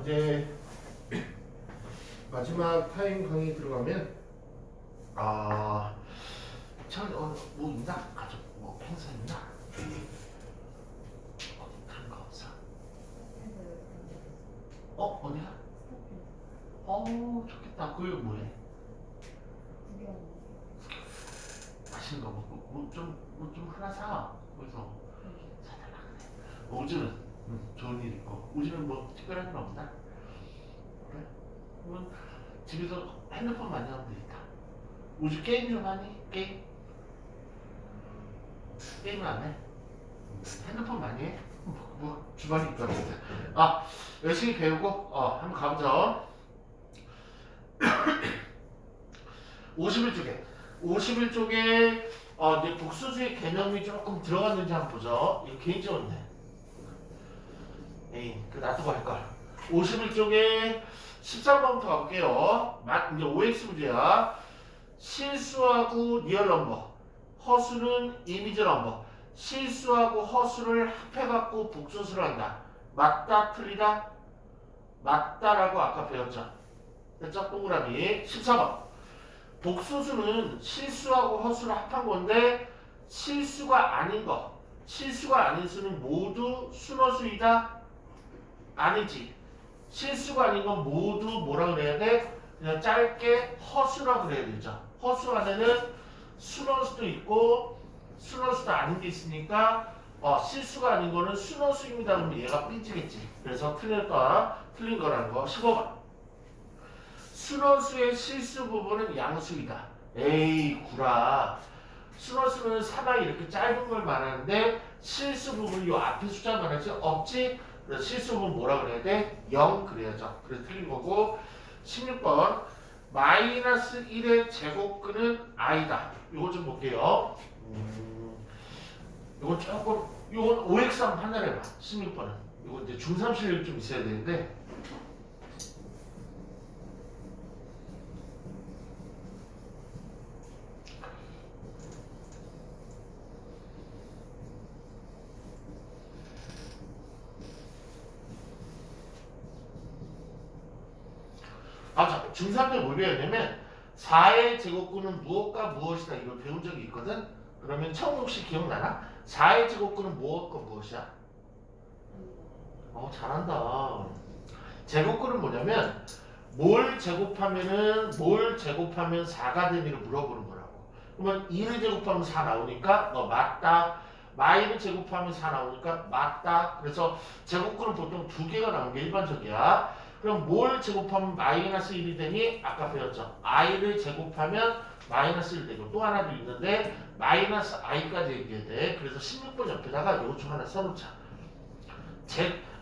이제 마지막 타임 강의 들어가면 뭐 있나? 가족 뭐 행사 있나? 어디 다른 거 없어? 어디야? 좋겠다. 그게 뭐해? 맛있는 거 먹고 뭐 좀 하나 사. 그래서 사달라 그래. 오즈는 좋은 일 있고 오즈는 뭐 특별한 건 없나? 그래? 그러면 집에서 핸드폰 많이 하면 되겠다. 오즈 게임 좀 하니? 게임은 안 해? 핸드폰 많이 해? 뭐 주말이니까. 열심히 배우고 한번 가보자. 51쪽에 이제 복수수의 개념이 조금 들어갔는지 한번 보죠. 이거 개인적인데 그 놔두고 할걸. 51쪽에 13번부터 가볼게요. 이제 OX 문제야. 실수하고 리얼 넘버, 허수는 이미지 넘버. 실수하고 허수를 합해갖고 복수수를 한다. 맞다 틀리다? 맞다라고 아까 배웠죠. 됐죠? 동그라미. 14번. 복수수는 실수하고 허수를 합한 건데 실수가 아닌 수는 모두 순허수이다? 아니지. 실수가 아닌 건 모두 뭐라 그래야 돼? 그냥 짧게 허수라 그래야 되죠. 허수 안에는 순허수도 있고 순허수도 아닌 게 있으니까 실수가 아닌 거는 순허수입니다. 그러면 얘가 삐지겠지. 그래서 틀린 거라는 거. 15번. 순허수의 실수 부분은 양수이다. 에이 구라. 순허수는 사방이 이렇게 짧은 걸 말하는데 실수 부분이 요 앞에 숫자 말하지 없지? 그래서 실수 부분 뭐라 그래야 돼? 0 그래야죠. 그래서 틀린 거고. 16번 마이너스 1의 제곱근은 i다. 요거 좀 볼게요. 요건 OX 한번 판단해봐. 16번은 요거 이제 중3 실력이 좀 있어야 되는데 중3 때 뭘 배웠냐면 4의 제곱근은 무엇과 무엇이다 이걸 배운 적이 있거든. 그러면 처음 혹시 기억나나? 4의 제곱근은 무엇과 무엇이야? 잘한다. 제곱근은 뭐냐면 뭘 제곱하면 4가 되니를 물어보는 거라고. 그러면 2를 제곱하면 4 나오니까 너 맞다. 마이를 제곱하면 4 나오니까 맞다. 그래서 제곱근은 보통 2개가 나오는 게 일반적이야. 그럼 뭘 제곱하면 마이너스 1이 되니? 아까 배웠죠. i를 제곱하면 마이너스 1 되고 또 하나도 있는데 마이너스 i까지 얘기해야 돼. 그래서 16번 옆에다가 요청 하나 써놓자.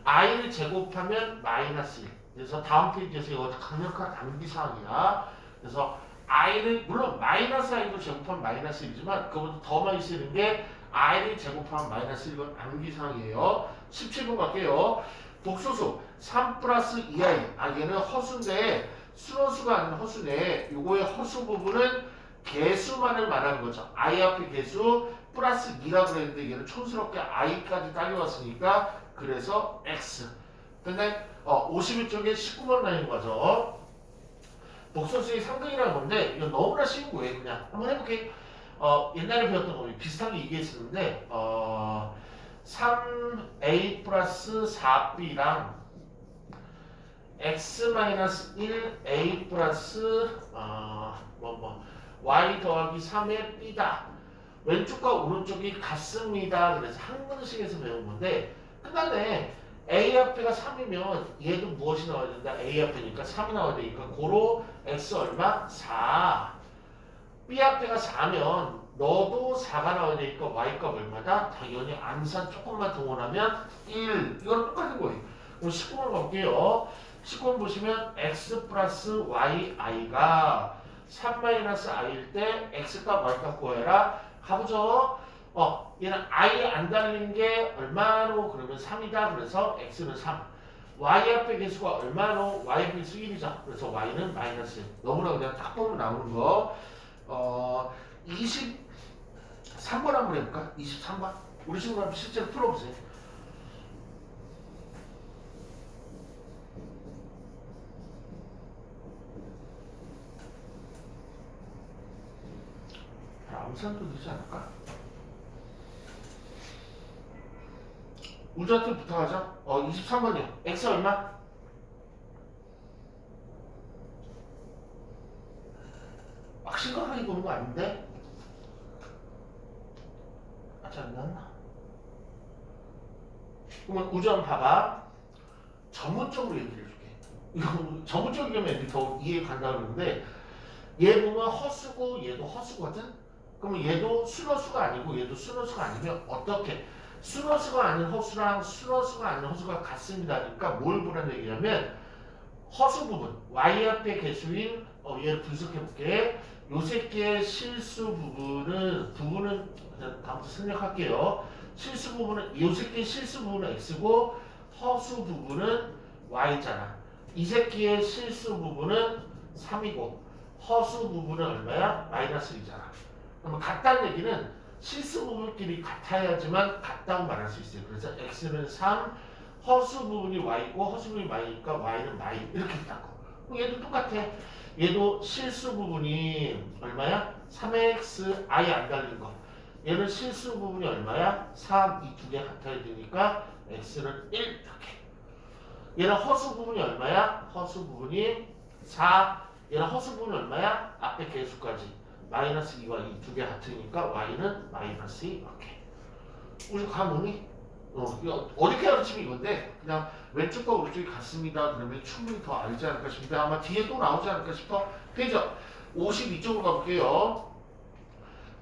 i를 제곱하면 마이너스 1. 그래서 다음 페이지에서 이거 강력한 암기사항이야. 그래서 i를 물론 마이너스 i도 제곱하면 마이너스 1이지만 그거보다 더 많이 쓰는 게 i를 제곱하면 마이너스 1은 암기사항이에요. 17번 갈게요. 복소수 3 플러스 2i. 얘는 허수인데 순허수가 아닌 허수네. 요거의 허수 부분은 개수만을 말하는 거죠. i 앞에 개수 플러스 2라고 그랬는데 얘는 촌스럽게 i까지 딸려왔으니까 그래서 x. 근데 51쪽에 19번 라인 거죠. 복소수의 상등이라는 건데 이거 너무나 쉬운 거예요. 그냥 한번 해볼게. 옛날에 배웠던 거 비슷한 게 이게 있었는데 3a 플러스 4b랑 x-1a 플러스 y 더하기 3의 b다. 왼쪽과 오른쪽이 같습니다. 그래서 한문식에서 배운 건데 끝났네. a 앞에가 3이면 얘도 무엇이 나와야 된다? a 앞에니까 3이 나와야 되니까 고로 x 얼마? 4. b 앞에가 4면 너도 4가 나와야 되니까 y값 얼마다? 당연히 암산 조금만 동원하면 1. 이건 똑같은 거예요. 그럼 19번 갈게요. 19번 보시면 x 플러스 yi가 3-i일 때 x값 y값 구해라. 가보죠. 얘는 i 안 달린 게 얼마로? 그러면 3이다. 그래서 x는 3. y 앞에 개수가 얼마로? y 앞에 개수 1이죠. 그래서 y는 마이너스 1. 너무나 그냥 딱 보면 나오는 거. 23번 한번 해볼까? 23번. 우리 친구 한번 실제로 풀어보세요. 암산도 되지 않을까? 우주한테 부탁하자. 23번이요. x 얼마? 막 심각하게 보는 거 아닌데? 아직 안 나왔나? 그러면 우주 한번 봐봐. 전문적으로 얘기를 해줄게. 이거 전문적이면 애들이 더 이해가 간다 그러는데 얘 보면 허수고 얘도 허수거든? 그러면 얘도 순허수가 아니고 얘도 순허수가 아니면 어떻게? 순허수가 아닌 허수랑 순허수가 아닌 허수가 같습니다. 그러니까 뭘 보라는 얘기냐면 허수 부분, y 앞에 개수인 얘를 분석해 볼게. 요 새끼의 실수 부분은 다음부터 생략할게요. 실수 부분은 요 새끼의 실수 부분은 x고 허수 부분은 y잖아. 이 새끼의 실수 부분은 3이고 허수 부분은 얼마야? 마이너스 2잖아. 그러면 같다는 얘기는 실수 부분끼리 같아야지만 같다고 말할 수 있어요. 그래서 x는 3, 허수 부분이 y고 허수 부분이 y니까 y는 마이 이렇게 있다고. 얘도 똑같아. 얘도 실수 부분이 얼마야? 3x 아예 안 달린 거. 얘는 실수 부분이 얼마야? 3, 이 두 개 같아야 되니까 x는 1 이렇게. 얘는 허수 부분이 얼마야? 허수 부분이 4. 얘는 허수 부분이 얼마야? 앞에 개수까지. 마이너스 2와 2 두 개 같으니까 y는 마이너스 2 이렇게. 우리 감오니? 이거 어떻게 가르치면 이건데 그냥 왼쪽과 오른쪽이 같습니다. 그러면 충분히 더 알지 않을까 싶은데 아마 뒤에 또 나오지 않을까 싶어. 페이지 52쪽으로 가볼게요.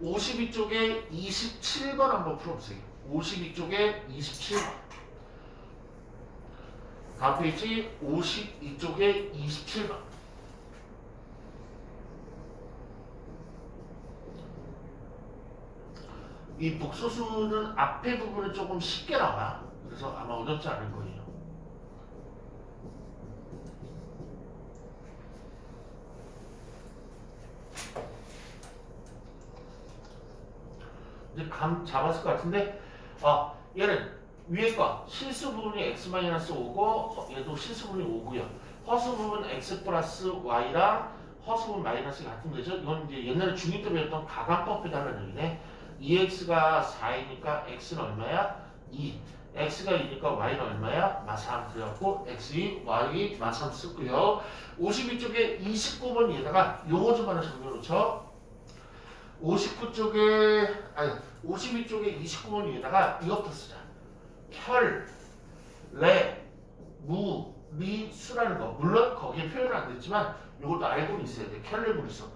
52쪽에 27번 한번 풀어보세요. 52쪽에 27번. 다음 페이지 52쪽에 27번. 이 복소수는 앞에 부분은 조금 쉽게 나와. 그래서 아마 어렵지 않을 거예요. 이제 감 잡았을 것 같은데 얘는 위에 거 실수 부분이 x-5고 얘도 실수 부분이 5고요. 허수 부분 x 플러스 y랑 허수 부분 마이너스 같은 거죠. 이건 이제 옛날에 중2 때 배웠던 가감법이라는 얘기네. 2x가 4이니까 x는 얼마야? 2. x가 2니까 y는 얼마야? 마3. 그래갖고 x2, y 마3 쓰고요. 52쪽에 29번에다가 요거 좀 하나 정리해놓죠. 52쪽에 29번 위에다가 이것부터 쓰자. 혈, 레, 무, 리, 수라는 거. 물론 거기에 표현은 안 됐지만 이것도 알고는 있어야 돼. 켤레무리수.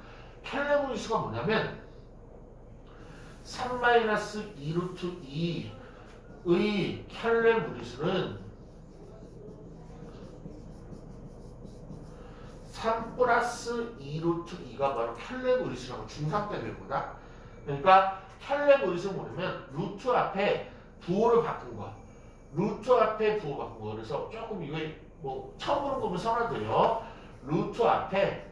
켤레무리수가 뭐냐면 3-2 루트 2의 켤레무리수는 3 플러스 2 루트 2가 바로 켤레무리수라고 중3 때 배우거든. 그러니까 켤레무리수는 뭐냐면 루트 앞에 부호를 바꾼 거. 루트 앞에 부호 바꾼 거. 그래서 조금 이거 뭐 처음 보는 거면 써놔도요. 루트 앞에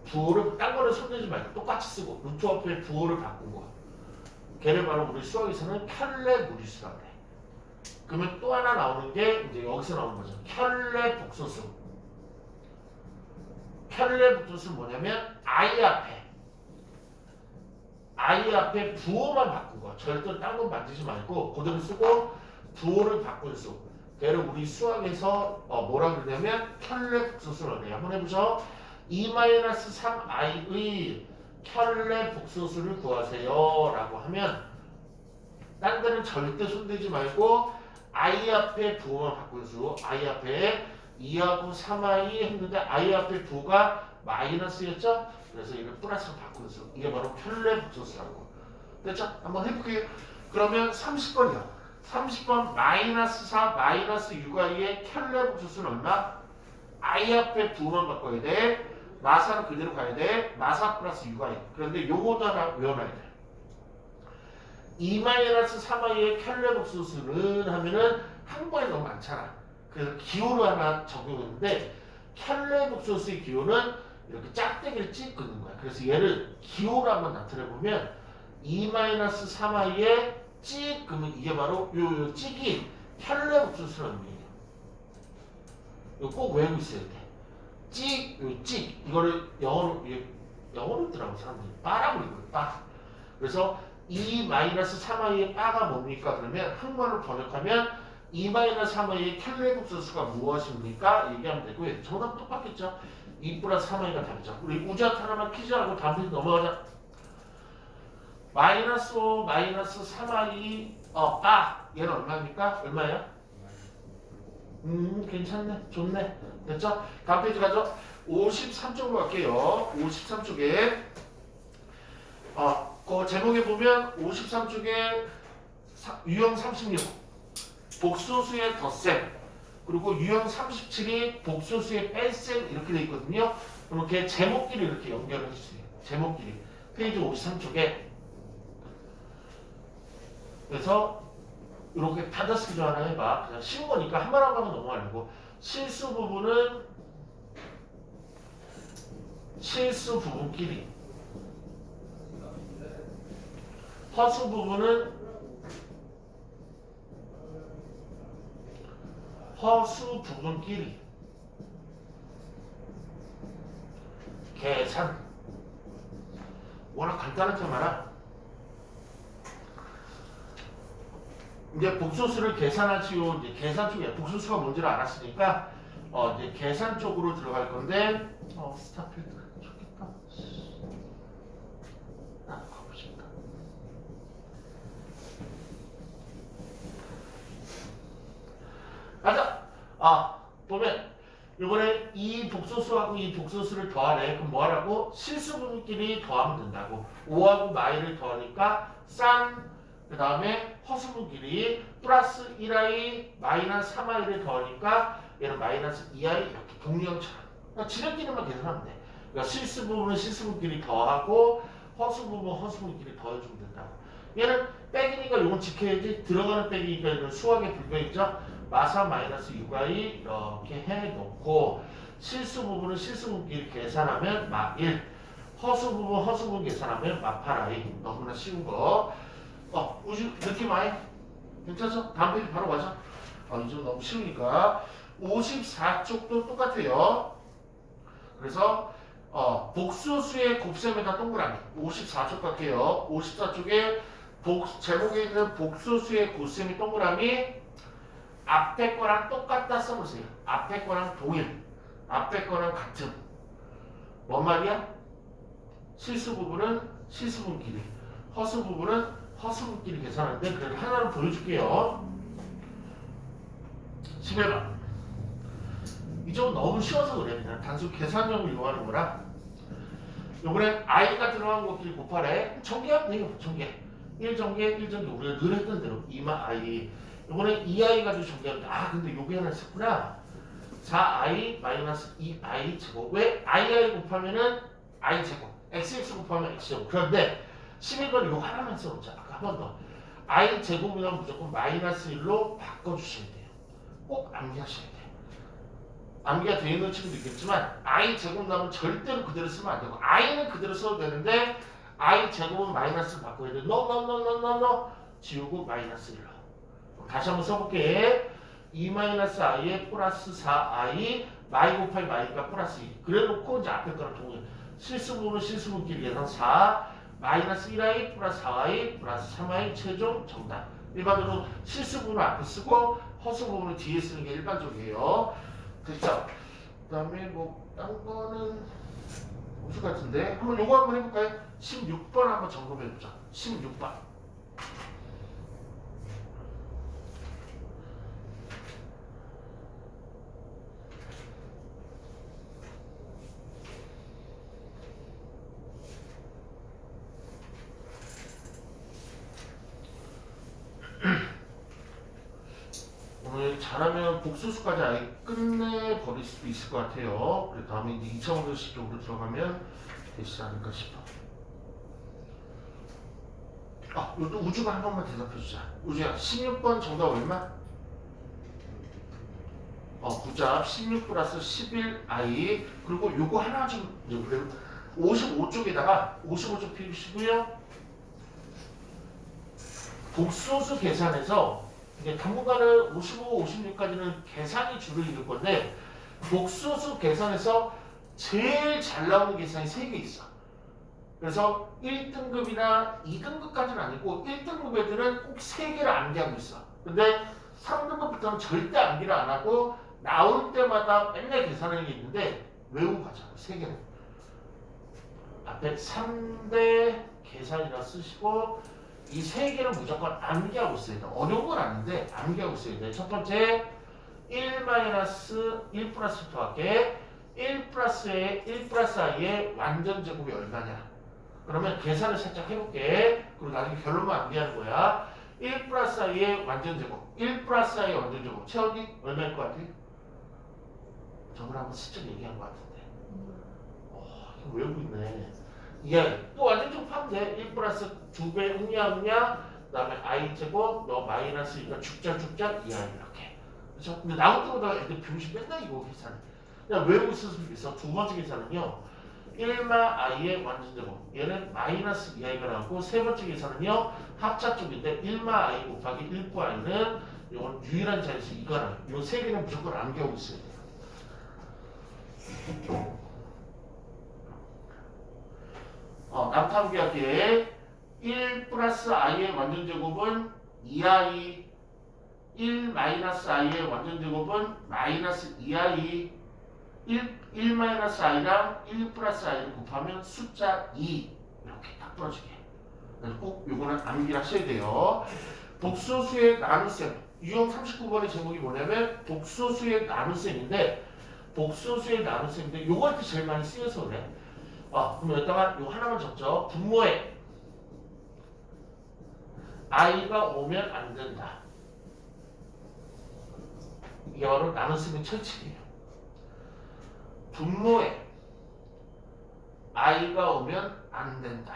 부호를 딴 거를 손대지 말고 똑같이 쓰고 루트 앞에 부호를 바꾼 거. 걔를 바로 우리 수학에서는 켤레무리수라고 해. 그러면 또 하나 나오는 게 이제 여기서 나오는 거죠. 켤레복소수. 켤레복소수는 뭐냐면 I 앞에 부호만 바꾼 거. 절대 딴 건 만지지 말고 그대로 쓰고 부호를 바꾼 수. 걔를 우리 수학에서 뭐라 그러냐면 켤레복소수라고 해요. 한번 해보죠. 2-3i의 켤레복소수를 구하세요 라고 하면 딴 데는 절대 손대지 말고 I 앞에 부호만 바꾼 수. I 앞에 2하고 3i 했는데 I 앞에 부호가 마이너스였죠? 그래서 이걸 플러스로 바꾼 수. 이게 바로 켤레복소수라고. 됐죠? 한번 해볼게요. 그러면 30번이요. 30번 마이너스 4 마이너스 6i의 켤레복소수는 얼마? I 앞에 부호만 바꿔야 돼. 마사는 그대로 가야 돼. 마사 플러스 6i. 그런데 요거도 하나 외워놔야 돼. 2-3i의 켤레복소수는 하면은 한 번에 너무 많잖아. 그래서 기호를 하나 적용했는데 켤레복소수의 기호는 이렇게 짝대기를 찍 긋는 거야. 그래서 얘를 기호로 한번 나타내보면 2-3i의 찍 그러면 이게 바로 요 찍이 켤레복소수라는 얘기예요. 이거 꼭 외우고 있어야 돼. 찍, 요 찍 이거를 영어로 영어로 있더라고 사람들이. 빠라고 읽어요. 빠. 그래서 2-3i의 빠가 뭡니까? 그러면 한국말로 번역하면 2-3i의 켈레 복소수가 무엇입니까? 얘기하면 되고요. 정답 똑같겠죠? 2 플러스 3i가 답이죠. 우리 우주한테 하나만 퀴즈하고 다음 페이지 넘어가자. -5 -3i 얘는 얼마입니까? 얼마예요? 괜찮네. 좋네. 됐죠? 다음 페이지 가죠. 53쪽으로 갈게요. 53쪽에 그 제목에 보면 53쪽에 유형 36 복소수의 덧셈 그리고 유형 37이 복소수의 뺄셈 이렇게 돼 있거든요. 그럼 걔 제목끼리 이렇게 연결을 해주세요. 제목끼리 페이지 53쪽에 그래서 이렇게 타다스키 좀 하나 해봐. 그냥 쉬운 거니까 한 번 한 번은 넘어가려고. 실수 부분끼리 허수 부분은 허수 부분끼리 계산. 워낙 간단하지 마라. 이제 복소수를 계산하지요. 이제 계산 쪽에 복소수가 뭔지를 알았으니까 이제 계산 쪽으로 들어갈 건데 스타필드 좋겠다. 가고 싶다. 가자. 보면 이번에 이 복소수하고 이 복소수를 더하래. 그럼 뭐 하라고? 실수 부분끼리 더하면 된다고. 5하고 마이를 더하니까 그 다음에 허수분끼리 플러스 1i 마이너스 3i를 더하니까 얘는 마이너스 2i 이렇게 동량처럼. 그러니까 지름끼리만 계산하면 돼. 그러니까 실수 부분은 실수분끼리 더하고 허수 부분 허수분끼리 더해주면 된다고. 얘는 빼기니까 이건 지켜야지. 들어가는 빼기니까 이건 수학의 불변이죠. 마사 마이너스 6i 이렇게 해놓고 실수 부분은 실수분끼리 계산하면 마1 허수 부분 허수분 계산하면 마8i. 너무나 쉬운 거. 우주 느낌 와요? 괜찮죠? 다음 페이지 바로 가자. 이제 너무 쉬우니까 54쪽도 똑같아요. 그래서 복수수의 곱셈에다 동그라미 54쪽 갈게요. 54쪽에 제목에 있는 복수수의 곱셈이 동그라미 앞에 거랑 똑같다 써보세요. 앞에 거랑 동일, 앞에 거랑 같은. 뭔 말이야? 실수 부분은 실수분끼리, 허수 부분은 허수분끼리 계산하는데 그래도 하나를 보여줄게요. 11번. 이 점은 너무 쉬워서 그래. 그냥 단순 계산형을 이용하는 거라. 요번에 i가 들어간 것끼리 곱하래. 전개하면 돼요. 전개. 1전개, 1전개. 우리가 늘 했던 대로 2i. 요번에 2i 가지고 전개하면 돼. 근데 요게 하나 있었구나. 4i 마이너스 2i 제곱. 왜 i 곱하면은 i 제곱. xx 곱하면 x 제곱. 그런데 11번 이거 하나만 써보자. 아까 한 번 더. i 제곱이면 무조건 마이너스 1로 바꿔주시면 돼요. 꼭 암기하셔야 돼요. 암기가 되어 있는 친구도 있겠지만 i 제곱 나오면 절대로 그대로 쓰면 안 되고 i는 그대로 써도 되는데 i 제곱은 마이너스를 바꿔야 돼. no 지우고 마이너스 1로. 다시 한번 써볼게. 2-i에 플러스 4i 마이 곱하기 마이니까 플러스 2. 그래놓고 이제 앞에 거랑 동일. 실수분은 실수분끼리 계산 4 마이너스 1i 플러스 4i 플러스 3i 최종 정답. 일반적으로 실수분을 앞에 쓰고 허수분을 뒤에 쓰는 게 일반적이에요. 됐죠? 그 다음에 딴 거는 무슨 같은데? 한번 요거 한번 해볼까요? 16번 한번 점검해보자. 16번. 오늘 잘하면 복수수까지 아예 끝내버릴 수도 있을 것 같아요. 그래 다음에 이제 2차원도식 쪽으로 들어가면 되지 않을까 싶어. 이것도 우주가 한 번만 대답해주자. 우주야 16번 정답 얼마? 9잡 16 플러스 11i 그리고 요거 하나 좀 55쪽에다가 55쪽 피우시고요. 복소수 계산에서 이게 당분간은 55, 56까지는 계산이 주를 이룰 건데 복소수 계산에서 제일 잘 나오는 계산이 3개 있어. 그래서 1등급이나 2등급까지는 아니고 1등급 애들은 꼭 3개를 암기하고 있어. 근데 3등급부터는 절대 암기를 안 하고 나올 때마다 맨날 계산하는 게 있는데 외우고 가자고 3개는. 앞에 3대 계산이라 쓰시고 이 3개는 무조건 암기하고 있어야 돼. 어려운 건 아닌데 암기하고 있어야 돼. 첫 번째 1 플러스 더하기 1 플러스 i의 완전 제곱이 얼마냐. 그러면 계산을 살짝 해볼게. 그리고 나중에 결론만 암기하는 거야. 1 플러스 i의 완전 제곱 1 플러스 i의 완전 제곱 채원이 얼마일 것 같아? 저번에 한번 슬쩍 얘기한 것 같은데 이거 외우고 있네. 또 완전 제곱하면 돼. 1 플러스 2배 응냐 그 다음에 i 제곱 너 마이너스 이거 죽자 2i 이렇게. 그렇죠? 근데 나올 때마다 애들 병신 맨날 이거 계산해. 그냥 외우고 있을 수 있어. 두 번째 계산은요 1마 i의 완전 제곱 얘는 마이너스 2i가 나오고 세 번째 계산은요 합차 쪽인데 1마 i 곱하기 1부 i는 이건 유일한 자리수 이거는 이 세 개는 무조건 암기하고 있어야 돼요. 남탐기하기에 1 플러스 i의 완전 제곱은 2i 1 마이너스 i의 완전 제곱은 마이너스 2i 1 마이너스 i랑 1 플러스 i를 곱하면 숫자 2 이렇게 딱 떨어지게. 꼭 요거는 암기를 하셔야 돼요. 복소수의 나눗셈 유형 39번의 제목이 뭐냐면 복소수의 나눗셈인데 복소수의 나눗셈인데 요거 할 때 제일 많이 쓰여서 그래. 그럼 여기다가 요 하나만 적죠. 분모에 i가 오면 안 된다. 이게 바로 나눗셈의 철칙이에요. 분모에 i가 오면 안 된다.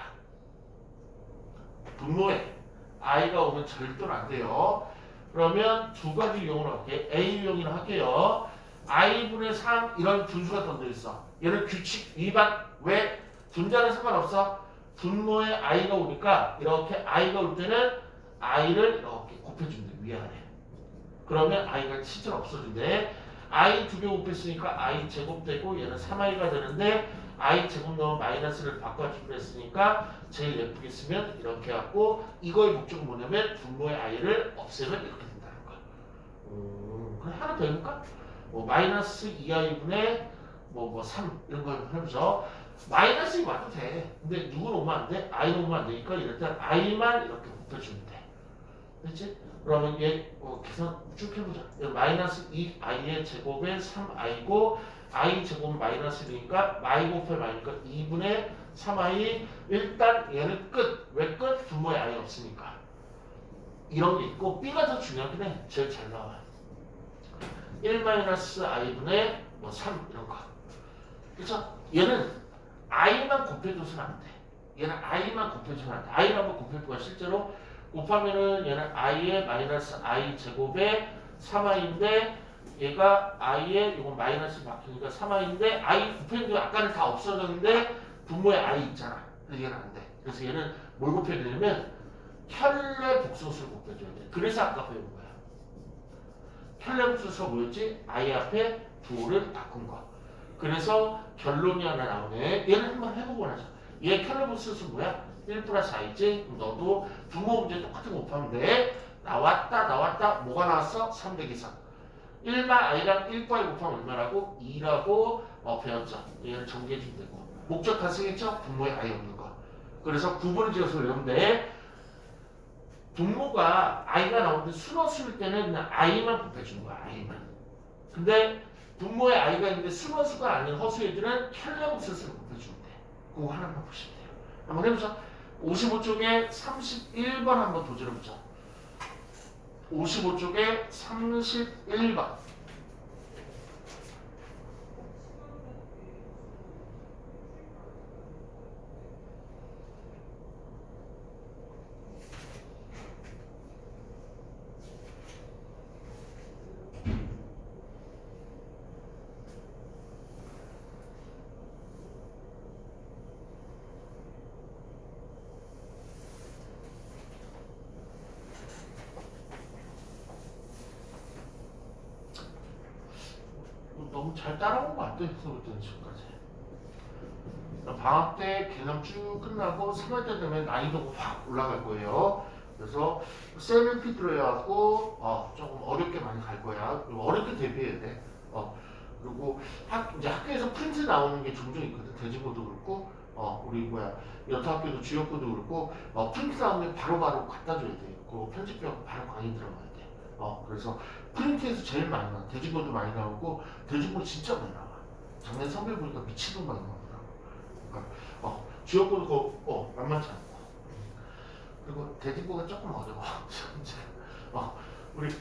분모에 i가 오면 절대로 안 돼요. 그러면 두 가지 유형으로 할게요. A 유형이라 할게요. i분의 3 이런 분수가 던져 있어. 얘는 규칙 위반. 왜? 분자는 상관없어. 분모에 i가 오니까 이렇게 i가 올 때는 i를 이렇게 곱해주면 돼. 위아래. 그러면 i가 실제로 없어진대. i 두 개 곱했으니까 i 제곱 되고 얘는 3i가 되는데 i 제곱 넣으면 마이너스를 바꿔주기로 했으니까 제일 예쁘게 쓰면 이렇게 하고 이거의 목적은 뭐냐면 분모의 i를 없애면 이렇게 된다는 거야. 그럼 하나 더 해볼까? 마이너스 2i분의 3 이런 걸 해보죠. 마이너스 와도 돼. 근데 누구는 오면 안 돼? i는 오면 안 되니까 이럴 땐 i만 이렇게 곱해주면 돼. 그렇지? 그러면 얘 계산 쭉 해보자. 마이너스 2i의 제곱에 3i고 i 제곱은 마이너스 1이니까 마이 곱해 마이니까 2분의 3i. 일단 얘는 끝. 왜 끝? 분모에 i 없으니까. 이런 게 있고 b가 더 중요하긴 해. 제일 잘 나와. 1 마이너스 i분의 3 이런 거. 그렇죠? 얘는 i만 곱해줘서는 안 돼. 얘는 i만 곱해줘서는 안 돼. i를 한번 곱해볼까 실제로? 곱하면은 얘는 i의 마이너스 i 제곱에 3i인데 얘가 i의 이건 마이너스 바뀌니까 3i인데 i 곱해도 아까는 다 없어졌는데 분모에 i 있잖아. 그래서 얘는 안 돼. 그래서 얘는 뭘 곱해야 되냐면 켤레 복소수를 곱해줘야 돼. 그래서 아까 배운 거야. 켤레 복소수가 뭐였지? i 앞에 부호를 바꾼 거. 그래서 결론이 하나 나오네. 얘는 한번 해보고 나자. 얘 켤레 복소수 뭐야? 1 플러스 i지? 너도 분모 문제 똑같은 거 곱하면 돼. 나왔다. 뭐가 나왔어? 300 이상. 1마 i랑 1과 i 곱하면 얼마라고? 2라고 배웠죠. 얘를 정리해주면 되고. 목적 달성했죠? 분모에 i 없는 거. 그래서 구분을 지어서 외우면 돼. 분모가 i가 나오는데 순원수일 때는 그냥 i만 곱해주는 거야. i만. 근데 분모에 i가 있는데 순원수가 아닌 허수애들은 켤레복소수를 곱해주면 돼. 그거 하나만 보시면 돼요. 한번 해보자. 55쪽에 31번 한번 도전해보자. 55쪽에 31번. 너무 잘 따라온 것 같아. 서부터 지금까지. 방학 때 개념 쭉 끝나고 3월 때 되면 난이도가 확 올라갈 거예요. 그래서 셀 LP 들어야갖고 조금 어렵게 많이 갈 거야. 그리고 어렵게 대비해야 돼. 그리고 이제 학교에서 프린트 나오는 게 종종 있거든. 대지고도 그렇고 우리 여타학교도 주역고도 그렇고 프린트 나오면 바로바로 갖다 줘야 돼. 그리고 편집하고 바로 강의 들어가야 돼. 그래서 프린트에서 제일 많이 나와. 대지고도 많이 나오고 대지고 진짜 많이 나와. 작년 선별 보니까 미치도록 많이 나오더라고. 그러니까 주역고도 만만치 않고. 그리고 대지고가 조금 어려워. 우리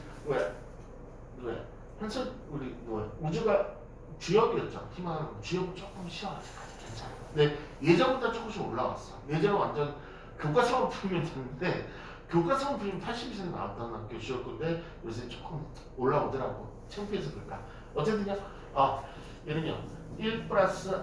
한참 우리 우주가 주역이었죠. 희망하는 주역은 조금 쉬워요. 괜찮아. 근데 예전보다 조금씩 올라왔어. 예전은 완전 교과서만 풀면 됐는데 교과서만 풀면 80% 나왔던 학교 주역인데 요새 조금 올라오더라고. 창피해서 그럴까. 어쨌든요. 얘는요. 1 플러스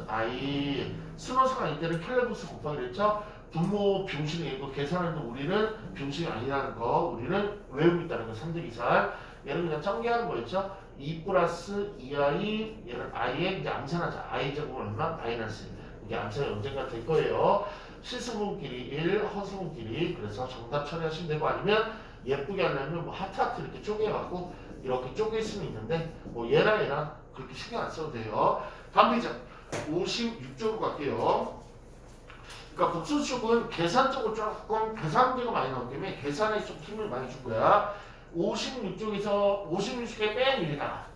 i 순호수가 아닐 때는 켈레부스 곱하기 그랬죠. 분모 병식이고 계산하는 우리는 병식이 아니라는 거 우리는 외우고 있다는 거 3대2살 얘는 그냥 전개하는 거였죠. 2 플러스 2i 얘는 i에 이제 암산하자. i 제곱은 얼마? 마이너스 1 이게 암산이 언젠가 될 거예요. 실수분끼리 1 허수분끼리 그래서 정답 처리하시면 되고 아니면 예쁘게 하려면 하트 이렇게 쪼개갖고 이렇게 쪼갤 수는 있는데 얘랑 그렇게 신경 안 써도 돼요. 다음 페이지 56쪽으로 갈게요. 그러니까 복수축은 계산적으로 조금 계산비가 많이 나오기 때문에 계산에 좀 힘을 많이 줄 거야. 56쪽에서 56쪽에 맨 위에다가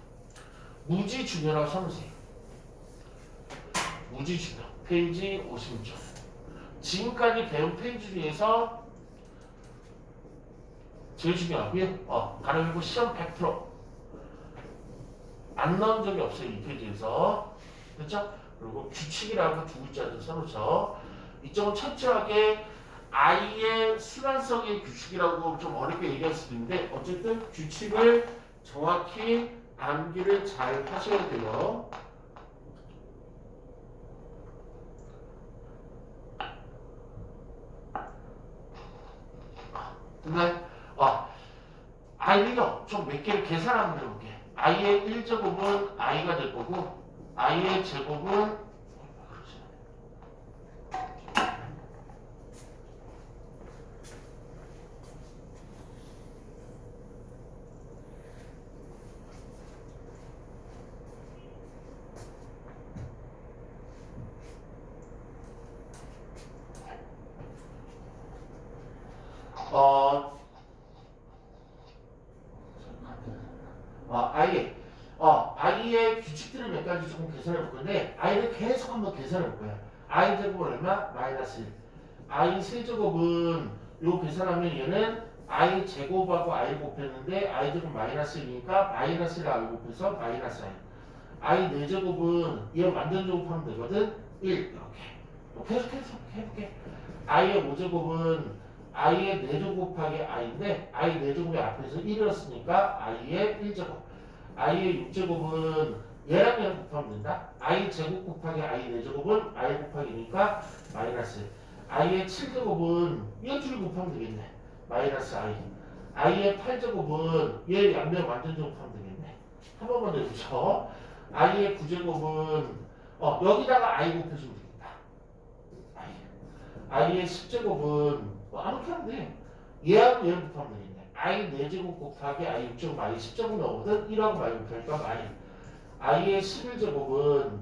무지중요라고 써놓으세요. 무지중요 페이지 56쪽. 지금까지 배운 페이지 중에서 제일 중요하고요. 가로열고 시험 100% 안 나온 적이 없어요. 이 페이지에서. 그렇죠? 그리고 규칙이라고 두 글자를 써놓죠. 이쪽은 철저하게 i의 순환성의 규칙이라고 좀 어렵게 얘기할 수도 있는데 어쨌든 규칙을 정확히 암기를 잘 하셔야 돼요. 근데 i는요 좀 몇 개를 계산 한번 해볼게. i의 1제곱은 i가 될 거고 i의 제곱은 i의 규칙들을 몇 가지 조금 계산해 볼 건데 i를 계속 한번 계산해 볼 거야. i 제곱은 얼마? 마이너스 1. i 세제곱은 요 계산하면 얘는 i 제곱하고 i 곱했는데 i 제곱 마이너스 1이니까 마이너스 1을 i 곱해서 마이너스 i. i 4제곱은 얘 완전 제곱하면 되거든. 1 이렇게. 계속 해볼게. i의 5제곱은 i의 4제곱 곱하기 i인데 i 4제곱이 앞에서 1이었으니까 i의 1제곱. i의 6제곱은 얘랑 곱하면 된다. i 제곱 곱하기 i 4제곱은 i 곱하기니까 마이너스 1. i의 7제곱은 얘 둘이 곱하면 되겠네. 마이너스 i. i의 8제곱은 얘 양면 완전 제곱하면 되겠네. 한 번만 더 해보죠. i의 9제곱은 여기다가 i 곱해주면 되겠다. i의 10제곱은 아무렇게 하면 돼. 얘하고 얘를 곱하면 되겠네. i 4제곱 곱하기 i 6제곱 i 10제곱 나오거든. 1하고 마이 곱하니까 마이. i의 11제곱은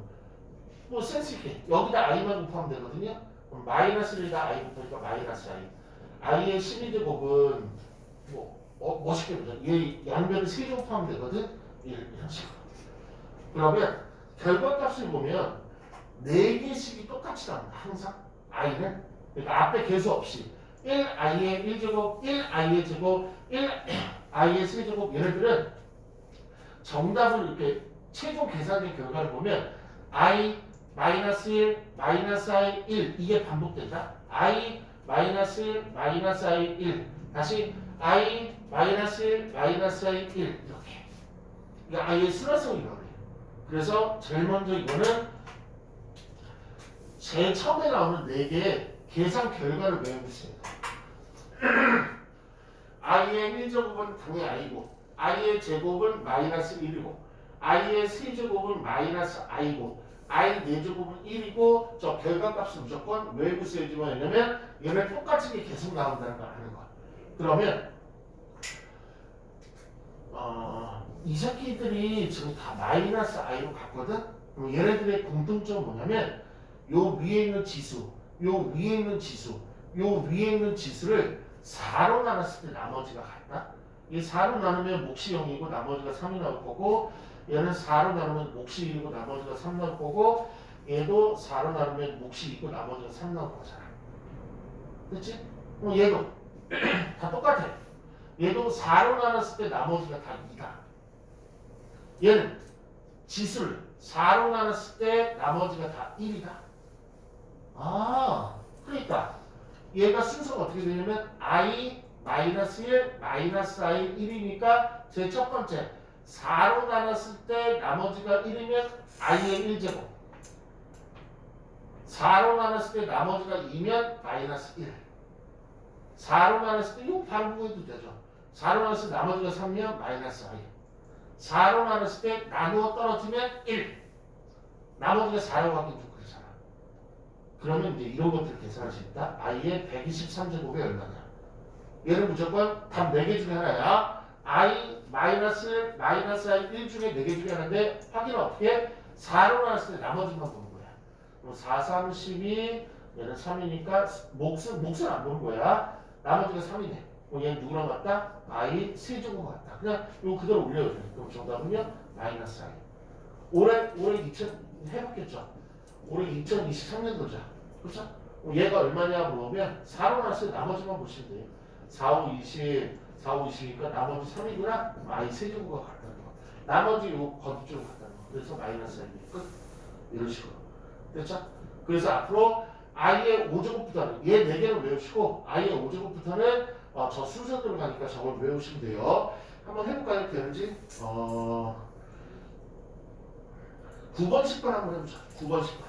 센스 있게 여기다 i만 곱하면 되거든요. 그럼 마이너스 1에다 i 곱하니까 마이너스 i. i의 12제곱은 멋있게 보자. 얘 양변을 3개 곱하면 되거든. 이런 식으로. 그러면 결과값을 보면 4개씩이 똑같이 나온다. 항상 i는. 그러니까 앞에 개수 없이 1i의 1제곱, 1i의 제곱, 1i의 세제곱 얘네들은 정답을 이렇게 최종 계산된 결과를 보면 i 마이너스 1, 마이너스 i 1 이게 반복된다. i 마이너스 1, 마이너스 i 1 다시 i 마이너스 1, 마이너스 i 1 이렇게. 그러니까 i의 순환성이라고 해요. 그래서 제일 먼저 이거는 제일 처음에 나오는 4개의 계산 결과를 외워보세요. i의 1제곱은 당연히 i고 i의 제곱은 마이너스 1이고 i의 세제곱은 마이너스 i고 I 4제곱은 1이고 저 결과값은 무조건 외부 쓰여지만 왜냐면 얘네 똑같은 게 계속 나온다는 걸 아는 거야. 그러면 이 새끼들이 지금 다 마이너스 i로 갔거든? 그럼 얘네들의 공통점은 뭐냐면 요 위에 있는 지수, 요 위에 있는 지수, 요 위에 있는 지수를 4로 나눴을 때 나머지가 같다? 이 4로 나누면 몫이 0이고 나머지가 3이 나올 거고 얘는 4로 나누면 몫이 1이고 나머지가 3 나올 거고 얘도 4로 나누면 몫이 2고 나머지가 3 나올 거잖아. 그렇지? 얘도 다 똑같아. 얘도 4로 나눴을 때 나머지가 다 2다. 얘는 지수를 4로 나눴을 때 나머지가 다 1이다. 그러니까 얘가 순서가 어떻게 되냐면 i 마이너스 1 마이너스 i 1이니까 제 첫 번째 4로 나눴을 때 나머지가 1이면 i의 1제곱 4로 나눴을 때 나머지가 2면 마이너스 1 4로 나눴을 때 이거 바로 구해도 되죠. 4로 나눴을 때 나머지가 3이면 마이너스 i 4로 나눴을 때 나누어 떨어지면 1 나머지가 4라고 하긴 좀 그렇잖아. 그러면 이제 이런 것들을 계산할 수 있다. i의 123제곱이 얼마냐. 얘는 무조건 답 4개 중에 하나야. i 마이너스 i 1 중에 4개 중에 하나인데 확인은 어떻게? 4로 나눴을 때 나머지만 보는 거야. 그럼 4, 3, 12 얘는 3이니까 몫은 안 보는 거야. 나머지가 3이네. 그럼 얘는 누구랑 같다? i 세제곱 같다. 그냥 이거 그대로 올려도 돼. 그럼 정답은요? 마이너스 i. 올해 2000 해봤겠죠? 올해 2023년도죠. 그렇죠? 얘가 얼마냐 물어보면 4로 나눴을 때 나머지만 보시면 돼요. 4, 5, 20, 4, 5, 20이니까 나머지 3이구나? i 세제곱과 같다는 거. 나머지 요 거듭적으로 같다는 거. 그래서 마이너스 i 끝. 이런 식으로. 됐죠? 그래서 앞으로 i의 5제곱부터는 얘 4개를 외우시고 i의 5제곱부터는 저 순서대로 가니까 저걸 외우시면 돼요. 한번 해볼까요? 되는지? 9번, 10번 한번 해보자. 9번, 10번.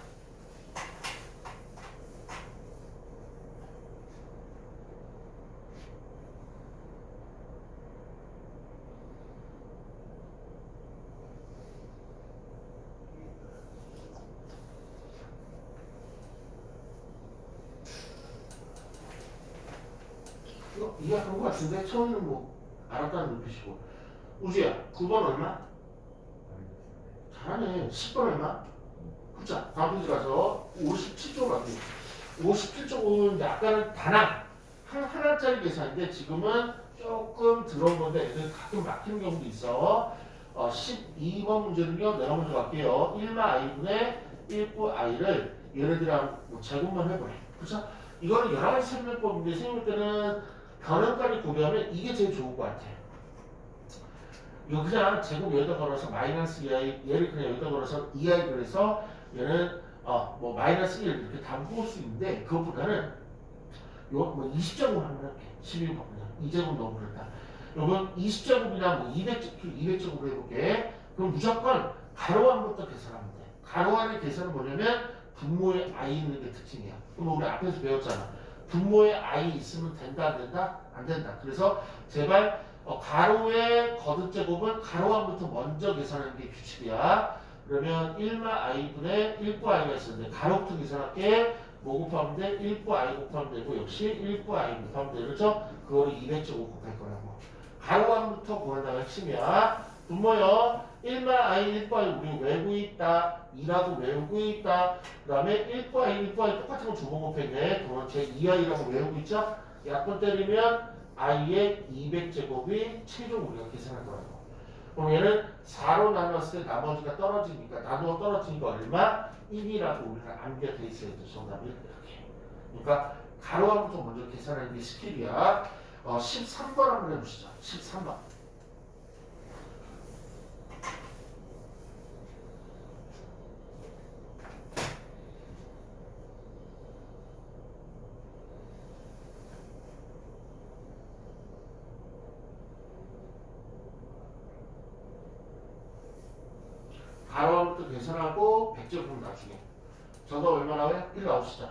이거 이해한 것 같은데 처음에는 뭐 알았다는 눈빛이고. 우주야 9번 얼마? 잘하네. 10번 얼마? 그자 다음 페이지 가서 57쪽으로 갈게요. 57쪽은 아까는 단항 하나짜리 계산인데 지금은 조금 들어온 건데 애들 가끔 막히는 경우도 있어. 12번 문제는요. 내가 먼저 갈게요. 1마 i분의 1부 i를 얘네들이랑 뭐 제곱만 해보래. 그쵸? 이거는 여러 가지 설명법인데 생각할 때는 변형까지 고려하면 이게 제일 좋을 것 같아. 이거 그냥 제곱 여기다 걸어서 마이너스 2i 얘를 그냥 여기다 걸어서 2i 그래서 얘는 뭐 마이너스 1 이렇게 다 뽑을 수 있는데 그것보다는 요뭐 20제곱 한번 할게. 11번 그냥 2제곱 너무 그렇다. 요건 20제곱이나 뭐 200제곱으로 해볼게. 그럼 무조건 가로 안부터 계산하면 돼. 가로 안의 계산은 뭐냐면 분모에 i 있는 게 특징이야. 그럼 우리 앞에서 배웠잖아. 분모에 i 있으면 된다 안 된다? 안 된다. 그래서 제발 가로의 거듭제곱은 가로 안부터 먼저 계산하는 게 규칙이야. 그러면 1마 i분의 1부 i가 있었는데 가로부터 계산할게. 뭐 곱하면 돼? 1부 i 곱하면 되고 역시 1부 i 곱하면 돼. 그렇죠? 그거를 200제곱 곱할 거라고. 가로 안부터 구한다는 핵심이야. 분모요. 1마 i 1부 i 우리 외우고 있다. 2라고 외우고 있다. 그 다음에 1부 i 1부 i 똑같은 거 두 번 곱했네. 그건 제 2i라고 외우고 있죠? 약분 때리면 i의 200제곱이 최종 우리가 계산할 거라고. 그럼 얘는 4로 나눴을 때 나머지가 떨어지니까 나누어 떨어지니까 얼마? 1이라고 우리가 암기가 돼 있어야 돼. 정답이 이렇게. 그러니까 가로 안부터 먼저 계산하는 게 스킬이야. 13번 한번 해보시죠. 13번. 가로부터 계산하고 100제곱 나중에 저도 얼마 나와요? 1 나오시자.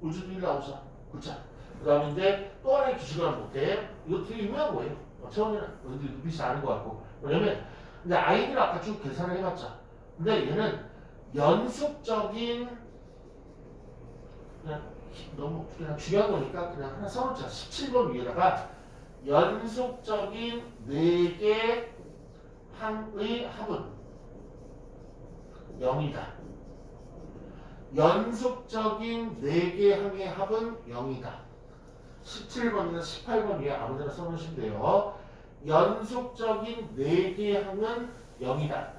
우주도 1 나오자. 그렇죠? 그 다음에 이제 또 하나의 기술을 한번 볼게요. 이거 되게 유명한 거예요. 처음에는 눈빛이 아는 것 같고. 왜냐면 이제 아이들 아까 쭉 계산을 해봤자 근데 얘는 연속적인 그냥 너무 그냥 중요한 거니까 그냥 하나 써놓자. 17번 위에다가 연속적인 4개 항의 합은 0이다. 연속적인 4개 항의 합은 0이다. 17번이나 18번 위에 아무데나 써놓으시면 돼요. 연속적인 4개 항은 0이다.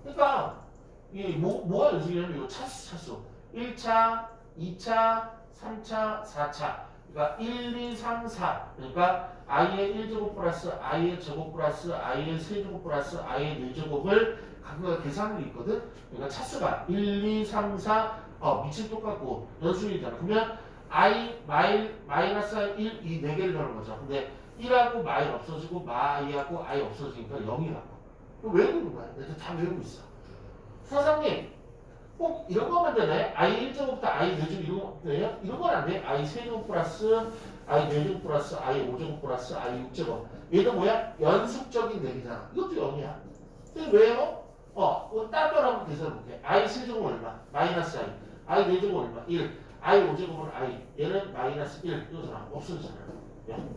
그러니까 이 뭐가 연속이냐면 이거 차수 1차, 2차, 3차, 4차. 그러니까 1, 2, 3, 4. 그러니까 i의 1제곱 플러스 i의 제곱 플러스 i의 세제곱 플러스 i의 4제곱을 각각 계산을 있거든. 그러니까 차수가 1, 2, 3, 4 밑이 똑같고 연속이잖아. 그러면 i 마이너스 1 이 4개를 넣는 거죠. 근데 1하고 마이 없어지고 마이하고 i 없어지니까 0이라고. 외우는 거야. 내가 다 외우고 있어. 사장님 꼭 이런 거만 되네. i 1제곱부터 i 4제곱 이런 거 돼요? 이런 건 안 돼. i 세제곱 플러스 i 4제곱 플러스 i 5제곱 플러스 i 6제곱. 얘도 뭐야? 연속적인 4개잖아. 이것도 0이야. 근데 왜요? 이거 따로 한번 계산해볼게. i 세제곱 얼마? 마이너스 i 4제곱 얼마? 1. i 5제곱은 i. 얘는 마이너스 1. 이거잖아. 없어지잖아요. 0.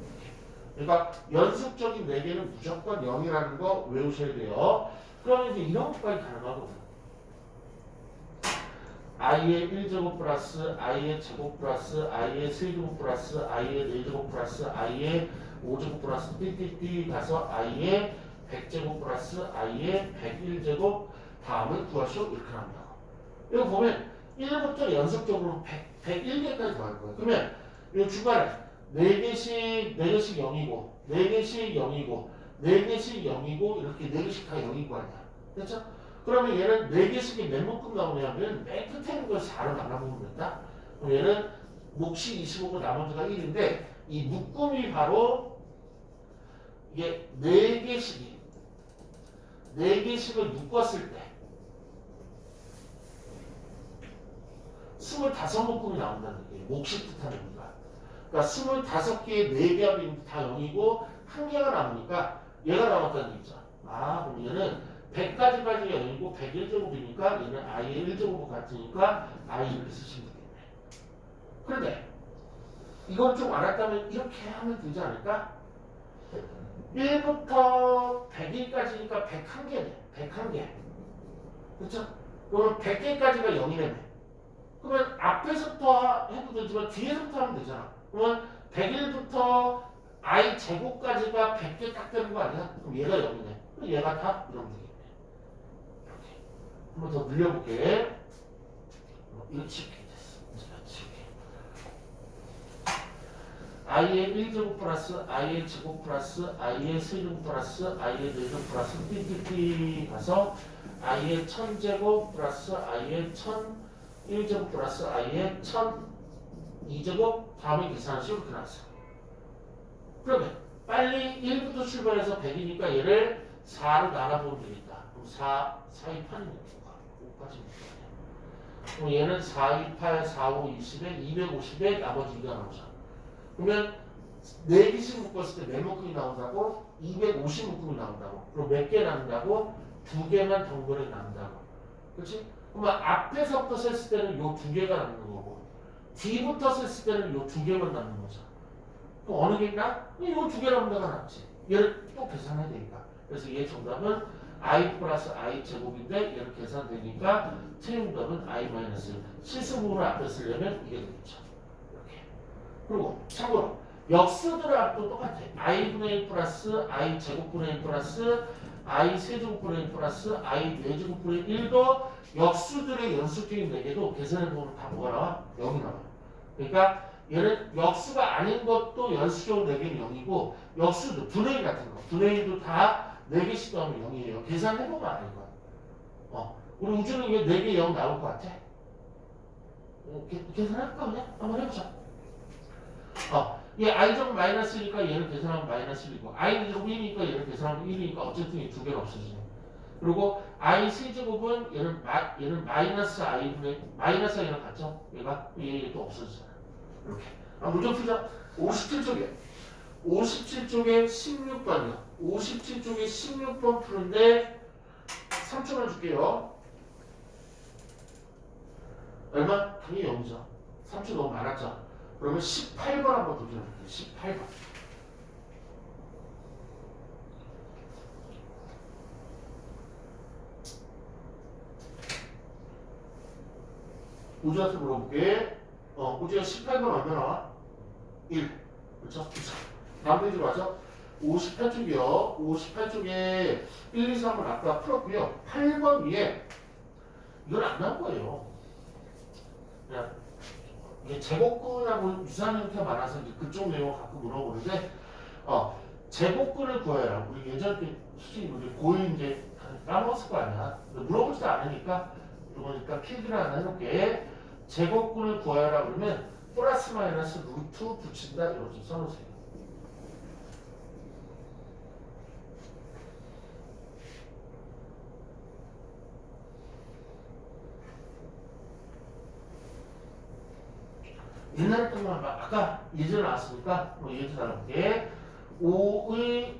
그러니까 연속적인 4개는 무조건 0이라는 거 외우셔야 돼요. 그러면 이제 이런 것까지 가능하거든. i의 1제곱 플러스 i의 제곱 플러스 i의 세제곱 플러스 i의 4제곱 플러스 i의 5제곱 플러스 띠띠띠 가서 i의 100제곱 플러스 i의 101제곱 다음을 구하시오. 이렇게 합니다. 이거 보면 1부터 연속적으로 101개까지 더할 거예요. 그러면 이 중간에 4개씩 0이고 4개씩 0이고 4개씩 0이고 이렇게 4개씩 다 0인 거 아니야. 됐죠? 그러면 얘는 4개씩이 몇 묶음 나오냐면 맨 끝에 있는 걸 4로 나눠보면 된다. 그럼 얘는 몫이 25고 나머지가 1인데 이 묶음이 바로 이게 4개씩을 묶었을 때 25묶음이 나온다는 게 몫이 뜻하는 거야. 그러니까 25개의 4개 합이 다 0이고 1개가 남으니까 얘가 남았다는 얘기죠. 그럼 얘는 100까지가 0이고 101제곱이니까 얘는 i의 1제곱 같으니까 i 이렇게 쓰시면 되겠네. 그런데 이걸 좀 알았다면 이렇게 하면 되지 않을까? 1부터 100일까지니까 101개네. 101개. 그렇죠? 그러면 100개까지가 0이라며. 그러면 앞에서부터 해도 되지만 뒤에서부터 하면 되잖아. 그러면 100일부터 i 제곱까지가 100개 딱 되는 거 아니야? 그럼 얘가 0이네. 그럼 얘가 다 이러면 되겠네. 한 번 더 늘려볼게. 이렇게 됐어. i의 1제곱 플러스 i의 제곱 플러스 i의 세제곱 플러스 i의 4제곱 플러스 띠띠띠 가서 i의 1000제곱 플러스 i의 1001제곱 플러스 i의 1002제곱 다음에 계산하시고 이렇게 나왔어. 그러면 빨리 1부터 출발해서 100이니까 얘를 4로 나눠보면 되겠다. 그럼 4, 2, 8이네. 5까지 그럼 얘는 4, 2, 8, 4, 5, 20에 250에 나머지 2가 나오잖아. 그러면 4개씩 묶었을 때 몇 묶음이 나온다고? 250묶음이 나온다고. 그럼 몇 개 나온다고? 2개만 동그랗게 나온다고. 그렇지? 그러면 앞에서부터 셌을 때는 요 2개가 남는 거고 뒤부터 셌을 때는 요 2개만 남는 거죠. 그럼 어느 게 있나? 요 2개 남는 데가 낫지. 얘를 또 계산해야 되니까. 그래서 얘 정답은 i 플러스 i 제곱인데 얘를 계산되니까 최응답은 i 마이너스 실수분을 앞에 쓰려면 이게 되겠죠. 이렇게. 그리고 참고로 역수들의 합도 똑같아. i분의 1 플러스 i 제곱분의 1 플러스 i 세제곱분의 1 플러스 i 4제곱분의 1도 역수들의 연속적인 4개도 계산해보면 다 뭐가 나와? 0이 나와요. 그러니까 얘는 역수가 아닌 것도 연수적으로 4개는 0이고 역수도 분의 1 같은 거 분의 1도 다 4개씩 더하면 0이에요. 계산해보면 아는 거야. 우리 우주는 이게 4개 0 나올 것 같아. 계산할까 그냥? 한번 해보자. 얘 i제곱 마이너스 1이니까 얘를 계산하면 마이너스 1이고 i제곱 1이니까 얘를 계산하면 1이니까 어쨌든 이 2개는 없어지네. 그리고 i 세제곱은 얘는 마이너스 i분의 마이너스 i랑 같죠? 얘도 없어지잖아. 이렇게. 문제 풀자. 57쪽에 16번이요. 57쪽에 16번 푸는데 3초만 줄게요. 얼마? 당연히 0이죠. 3초 너무 많았죠. 그러면 18번 한번 도전해볼게요. 18번. 우주한테 물어볼게. 우주가 18번 얼마 나와? 1. 그렇죠? 다음 페이지로 가죠. 58쪽이요. 58쪽에 1, 2, 3을 아까 풀었고요. 8번 위에 이건 안 나온 거예요. 그냥 이게 제곱근하고 유사한 형태가 많아서 이제 그쪽 내용을 가끔 물어보는데 제곱근을 구해라. 우리 예전에 솔직히 우리 고1 이제 까먹었을 거 아니야. 물어보지도 않으니까 이거니까 필기를 하나 해놓을게. 제곱근을 구해라 그러면 플러스 마이너스 루트 붙인다 이거 좀 써놓으세요. 옛날에 동안 아까 예전 나왔으니까 뭐 예전 나올게. 5의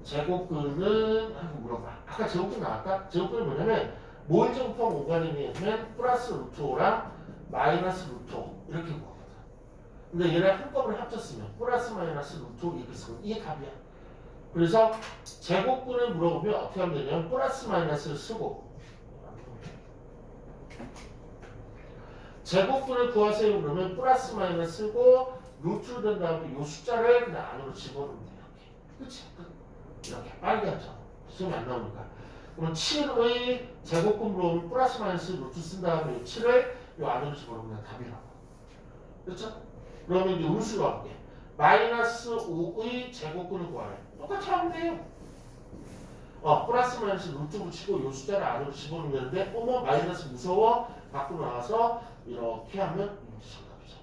제곱근은 하고 물어봐. 아까 제곱근 나왔다? 제곱근이 뭐냐면 뭘 제곱하면 5가능이냐면 플러스 루트 5랑 마이너스 루트 5 이렇게 구하거든. 근데 얘를 한꺼번에 합쳤으면 플러스 마이너스 루트 5 이렇게 쓰면 이게 답이야. 그래서 제곱근을 물어보면 어떻게 하면 되냐면 플러스 마이너스를 쓰고 제곱근을 구하세요 그러면 플러스 마이너스 쓰고 루트를 된 다음에 이 숫자를 그냥 안으로 집어넣으면 돼. 이렇게. 그치? 이렇게 빨리 하죠. 시험이 안 나오니까. 그럼 7의 제곱근 물어보면 플러스 마이너스 루트 쓴 다음에 7을 이 안으로 집어넣으면 답이라고. 그렇죠? 그러면 이제 음수로 할게. 마이너스 5의 제곱근을 구하래. 똑같이 하면 돼요. 플러스 마이너스 루트 붙이고 이 숫자를 안으로 집어넣으면 되는데 어머 마이너스 무서워 밖으로 나와서 이렇게 하면 이게 정답이죠.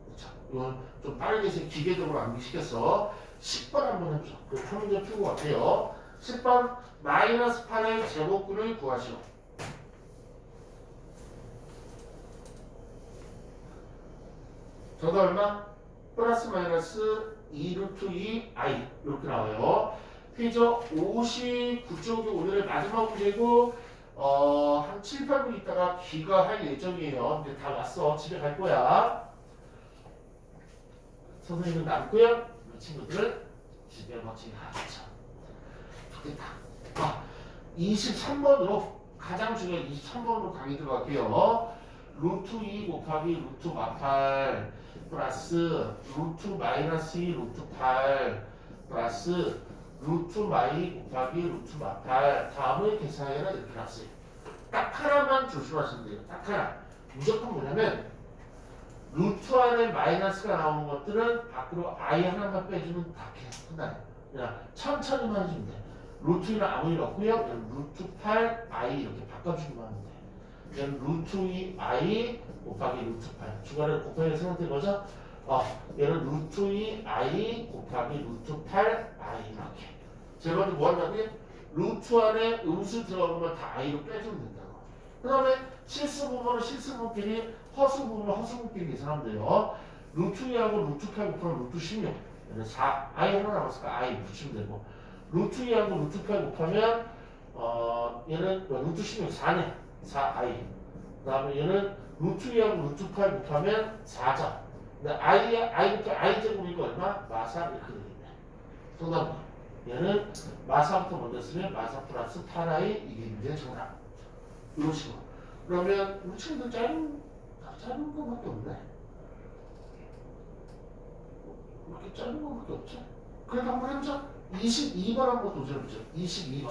그렇죠? 이건 좀 빠르게 기계적으로 암기시켜서 10번 한번 해보죠. 그럼 한 문제 풀고 갈게요. 10번 마이너스 8의 제곱근을 구하시오. 저도 얼마? 플러스 마이너스 2 루트 2 i 이렇게 나와요. 페이지 59쪽이 오늘의 마지막 문제고 한 7, 8분 있다가 귀가할 예정이에요. 이제 다 왔어. 집에 갈 거야. 선생님은 남고요. 우리 친구들은 집에 멋지게 가겠죠. 좋겠다. 23번으로 가장 중요한 23번으로 강의 들어갈게요. 루트 2 곱하기 루트 마팔 플러스 루트 마이너스 2 루트 8 플러스 루트 마이 곱하기 루트 마팔 다음에 계산해라 이렇게 나왔어요. 딱 하나만 조심하시면 돼요. 딱 하나. 무조건 뭐냐면 루트 안에 마이너스가 나오는 것들은 밖으로 i 하나만 빼주면 다 끝나요. 그냥 천천히만 해주면 돼. 루트 1은 아무 일 없고요. 얘는 루트 8 i 이렇게 바꿔주기만 하면 돼. 얘는 루트 2 i 곱하기 루트 8 중간에 곱하기 생각된 거죠? 얘는 루트 2 i 곱하기 루트 8 i 이렇게. 제일 먼저 뭐 한다고요? 루트 안에 음수 들어가는 걸 다 i로 빼주면 된다고. 그 다음에 실수 부분은 실수 부분끼리 허수 부분은 허수 부분끼리 계산하면 돼요. 루트 2하고 루트 8 곱하면 루트 16 얘는 4 i 하나 남았으니까 i 붙이면 되고 루트 2하고 루트 8 곱하면 얘는 루트 16 4네 4i 그 다음에 얘는 루트 2하고 루트 8 곱하면 4죠. 근데 i 제곱이니까 얼마? 마사 이렇게 되겠네. 정답은 얘는 마사부터 먼저 쓰면 마사 플러스 8i 이게 문제의 정답. 이런 식으로. 그러면 우리 친구들 짧은 거밖에 없네. 이렇게 짧은 거밖에 없죠. 그래도 한번 해보자. 22번 한번 도전해보죠. 22번.